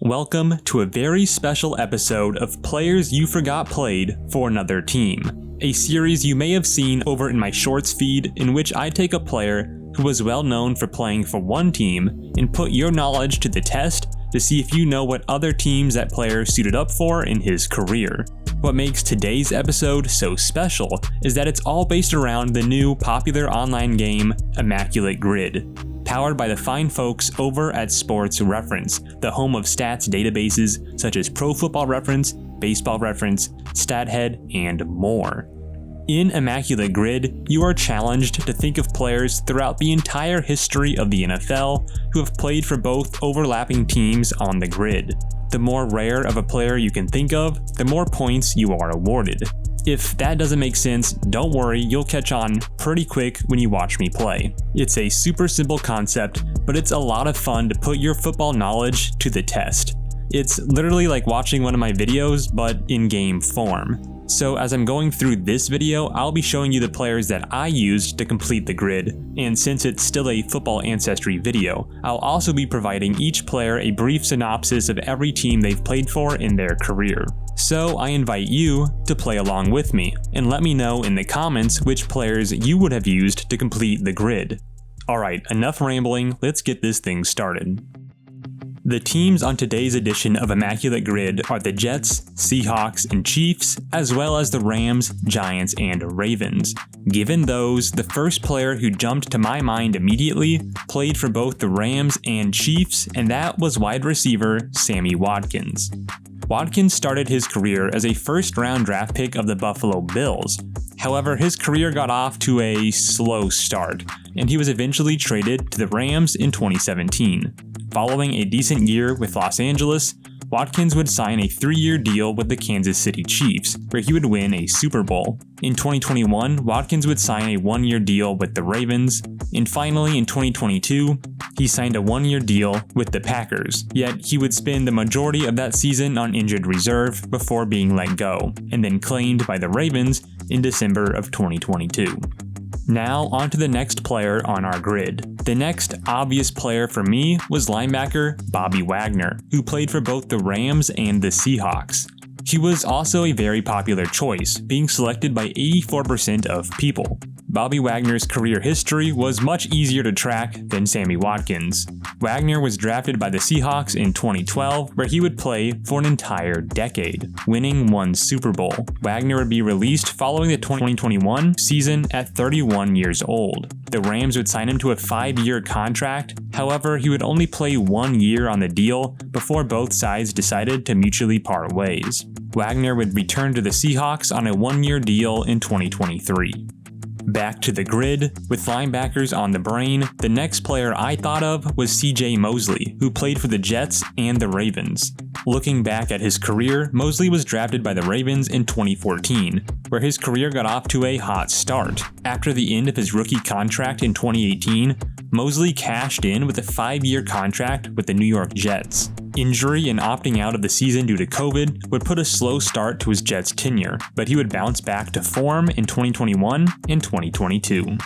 Welcome to a very special episode of Players You Forgot Played for Another Team, a series you may have seen over in my shorts feed in which I take a player who was well known for playing for one team and put your knowledge to the test to see if you know what other teams that player suited up for in his career. What makes today's episode so special is that it's all based around the new popular online game Immaculate Grid, powered by the fine folks over at Sports Reference, the home of stats databases such as Pro Football Reference, Baseball Reference, StatHead, and more. In Immaculate Grid, you are challenged to think of players throughout the entire history of the NFL who have played for both overlapping teams on the grid. The more rare of a player you can think of, the more points you are awarded. If that doesn't make sense, don't worry, you'll catch on pretty quick when you watch me play. It's a super simple concept, but it's a lot of fun to put your football knowledge to the test. It's literally like watching one of my videos, but in game form. So as I'm going through this video, I'll be showing you the players that I used to complete the grid, and since it's still a football ancestry video, I'll also be providing each player a brief synopsis of every team they've played for in their career. So I invite you to play along with me, and let me know in the comments which players you would have used to complete the grid. Alright, enough rambling, let's get this thing started. The teams on today's edition of Immaculate Grid are the Jets, Seahawks, and Chiefs, as well as the Rams, Giants, and Ravens. Given those, the first player who jumped to my mind immediately played for both the Rams and Chiefs, and that was wide receiver Sammy Watkins. Watkins started his career as a first-round draft pick of the Buffalo Bills. However, his career got off to a slow start, and he was eventually traded to the Rams in 2017. Following a decent year with Los Angeles, Watkins would sign a 3-year deal with the Kansas City Chiefs, where he would win a Super Bowl. In 2021, Watkins would sign a 1-year deal with the Ravens, and finally in 2022, he signed a 1-year deal with the Packers, yet he would spend the majority of that season on injured reserve before being let go, and then claimed by the Ravens in December of 2022. Now on to the next player on our grid. The next obvious player for me was linebacker Bobby Wagner, who played for both the Rams and the Seahawks. He was also a very popular choice, being selected by 84% of people. Bobby Wagner's career history was much easier to track than Sammy Watkins. Wagner was drafted by the Seahawks in 2012, where he would play for an entire decade, winning 1 Super Bowl. Wagner would be released following the 2021 season at 31 years old. The Rams would sign him to a 5-year contract, however, he would only play 1 year on the deal before both sides decided to mutually part ways. Wagner would return to the Seahawks on a 1-year deal in 2023. Back to the grid, with linebackers on the brain, the next player I thought of was CJ Mosley, who played for the Jets and the Ravens. Looking back at his career, Mosley was drafted by the Ravens in 2014, where his career got off to a hot start. After the end of his rookie contract in 2018, Mosley cashed in with a 5-year contract with the New York Jets. Injury and opting out of the season due to COVID would put a slow start to his Jets tenure, but he would bounce back to form in 2021 and 2022.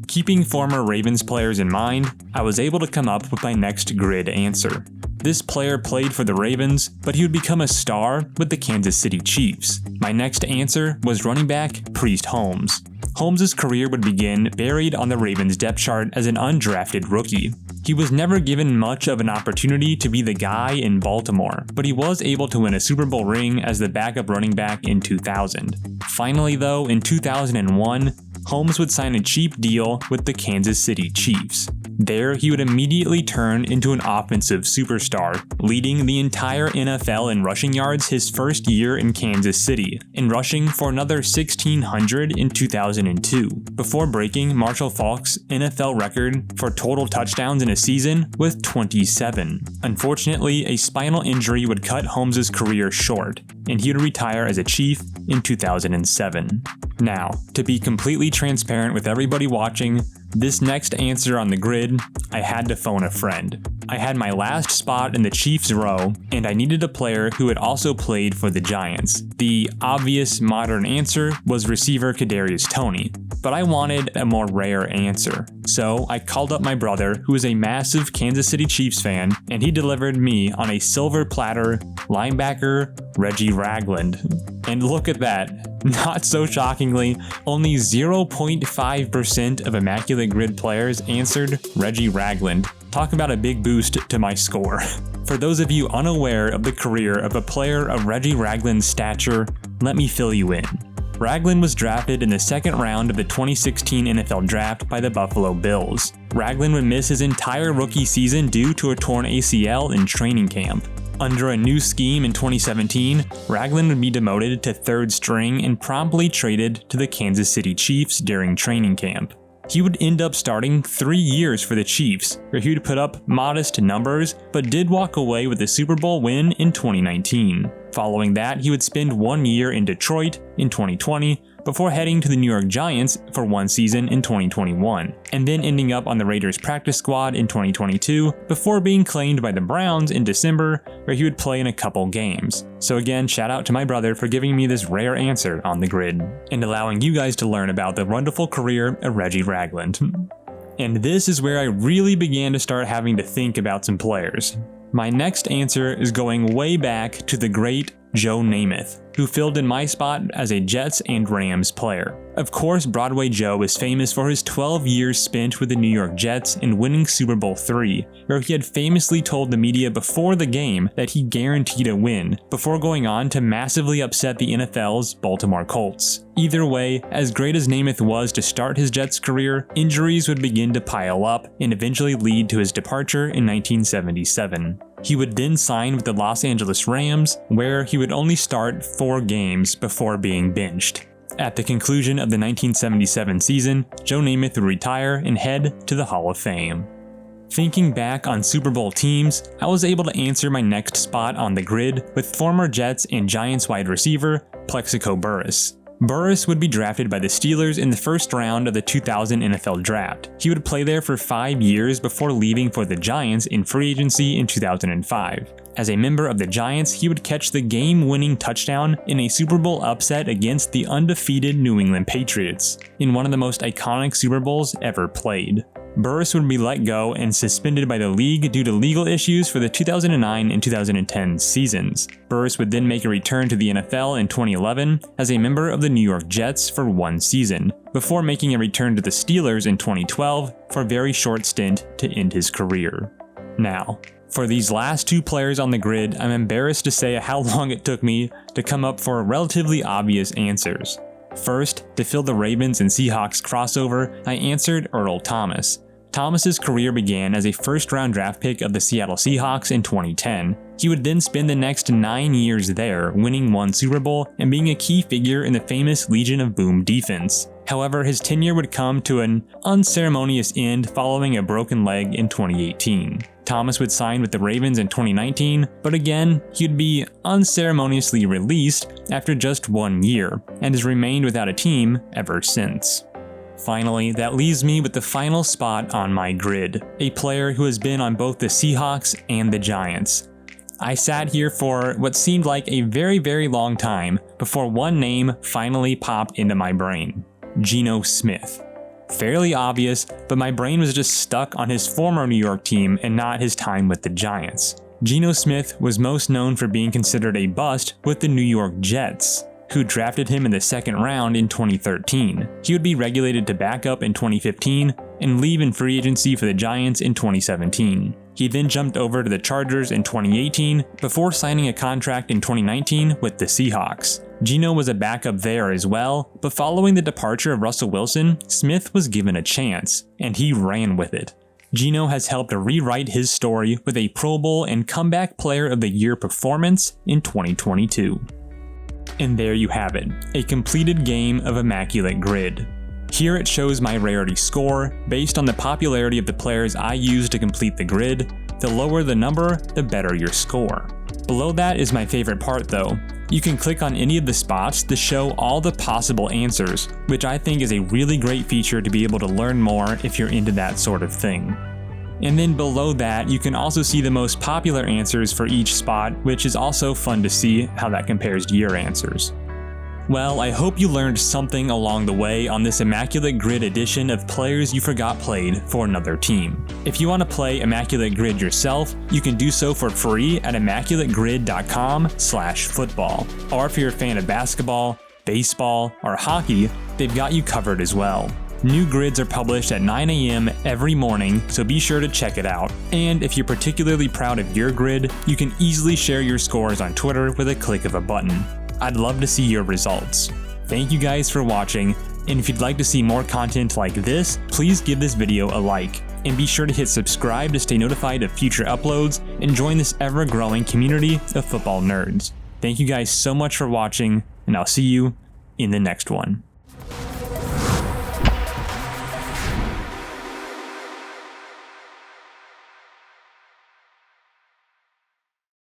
Keeping former Ravens players in mind, I was able to come up with my next grid answer. This player played for the Ravens, but he would become a star with the Kansas City Chiefs. My next answer was running back Priest Holmes. Holmes' career would begin buried on the Ravens depth chart as an undrafted rookie. He was never given much of an opportunity to be the guy in Baltimore, but he was able to win a Super Bowl ring as the backup running back in 2000. Finally though, in 2001, Holmes would sign a cheap deal with the Kansas City Chiefs. There, he would immediately turn into an offensive superstar, leading the entire NFL in rushing yards his first year in Kansas City, and rushing for another 1,600 in 2002, before breaking Marshall Faulk's NFL record for total touchdowns in a season with 27. Unfortunately, a spinal injury would cut Holmes' career short, and he would retire as a Chief in 2007. Now, to be completely transparent with everybody watching, This next answer on the grid, I had to phone a friend. I had my last spot in the Chiefs row, and I needed a player who had also played for the Giants. The obvious modern answer was receiver Kadarius Tony, but I wanted a more rare answer. So I called up my brother, who is a massive Kansas City Chiefs fan, and he delivered me on a silver platter linebacker Reggie Ragland. And look at that, not so shockingly, only 0.5% of Immaculate Grid players answered Reggie Ragland. Talk about a big boost to my score. For those of you unaware of the career of a player of Reggie Ragland's stature, let me fill you in. Ragland was drafted in the second round of the 2016 NFL Draft by the Buffalo Bills. Ragland would miss his entire rookie season due to a torn ACL in training camp. Under a new scheme in 2017, Ragland would be demoted to third string and promptly traded to the Kansas City Chiefs during training camp. He would end up starting 3 years for the Chiefs, where he would put up modest numbers, but did walk away with a Super Bowl win in 2019. Following that, he would spend 1 year in Detroit in 2020, before heading to the New York Giants for 1 season in 2021, and then ending up on the Raiders practice squad in 2022, before being claimed by the Browns in December, where he would play in a couple games. So again, shout out to my brother for giving me this rare answer on the grid, and allowing you guys to learn about the wonderful career of Reggie Ragland. And this is where I really began to start having to think about some players. My next answer is going way back to the great Joe Namath, who filled in my spot as a Jets and Rams player. Of course, Broadway Joe is famous for his 12 years spent with the New York Jets and winning Super Bowl III, where he had famously told the media before the game that he guaranteed a win, before going on to massively upset the NFL's Baltimore Colts. Either way, as great as Namath was to start his Jets career, injuries would begin to pile up and eventually lead to his departure in 1977. He would then sign with the Los Angeles Rams, where he would only start 4 games before being benched. At the conclusion of the 1977 season, Joe Namath would retire and head to the Hall of Fame. Thinking back on Super Bowl teams, I was able to answer my next spot on the grid with former Jets and Giants wide receiver Plaxico Burris. Burris would be drafted by the Steelers in the first round of the 2000 NFL Draft. He would play there for 5 years before leaving for the Giants in free agency in 2005. As a member of the Giants, he would catch the game-winning touchdown in a Super Bowl upset against the undefeated New England Patriots, in one of the most iconic Super Bowls ever played. Burris would be let go and suspended by the league due to legal issues for the 2009 and 2010 seasons. Burris would then make a return to the NFL in 2011 as a member of the New York Jets for 1 season, before making a return to the Steelers in 2012 for a very short stint to end his career. Now, for these last 2 players on the grid, I'm embarrassed to say how long it took me to come up for relatively obvious answers. First, to fill the Ravens and Seahawks crossover, I answered Earl Thomas. Thomas's career began as a first-round draft pick of the Seattle Seahawks in 2010. He would then spend the next 9 years there, winning 1 Super Bowl and being a key figure in the famous Legion of Boom defense. However, his tenure would come to an unceremonious end following a broken leg in 2018. Thomas would sign with the Ravens in 2019, but again, he'd be unceremoniously released after just 1 year, and has remained without a team ever since. Finally, that leaves me with the final spot on my grid, a player who has been on both the Seahawks and the Giants. I sat here for what seemed like a very long time before one name finally popped into my brain: Geno Smith. Fairly obvious, but my brain was just stuck on his former New York team and not his time with the Giants. Geno Smith was most known for being considered a bust with the New York Jets, who drafted him in the second round in 2013. He would be regulated to backup in 2015 and leave in free agency for the Giants in 2017. He then jumped over to the Chargers in 2018 before signing a contract in 2019 with the Seahawks. Geno was a backup there as well, but following the departure of Russell Wilson, Smith was given a chance, and he ran with it. Geno has helped rewrite his story with a Pro Bowl and Comeback Player of the Year performance in 2022. And there you have it, a completed game of Immaculate Grid. Here it shows my rarity score based on the popularity of the players I used to complete the grid. The lower the number, the better your score. Below that is my favorite part though. You can click on any of the spots to show all the possible answers, which I think is a really great feature to be able to learn more if you're into that sort of thing. And then below that, you can also see the most popular answers for each spot, which is also fun to see how that compares to your answers. Well, I hope you learned something along the way on this Immaculate Grid edition of Players You Forgot Played for Another Team. If you want to play Immaculate Grid yourself, you can do so for free at immaculategrid.com/football. Or if you're a fan of basketball, baseball, or hockey, they've got you covered as well. New grids are published at 9 a.m. every morning, so be sure to check it out. And if you're particularly proud of your grid, you can easily share your scores on Twitter with a click of a button. I'd love to see your results. Thank you guys for watching, and if you'd like to see more content like this, please give this video a like. And be sure to hit subscribe to stay notified of future uploads and join this ever-growing community of football nerds. Thank you guys so much for watching, and I'll see you in the next one.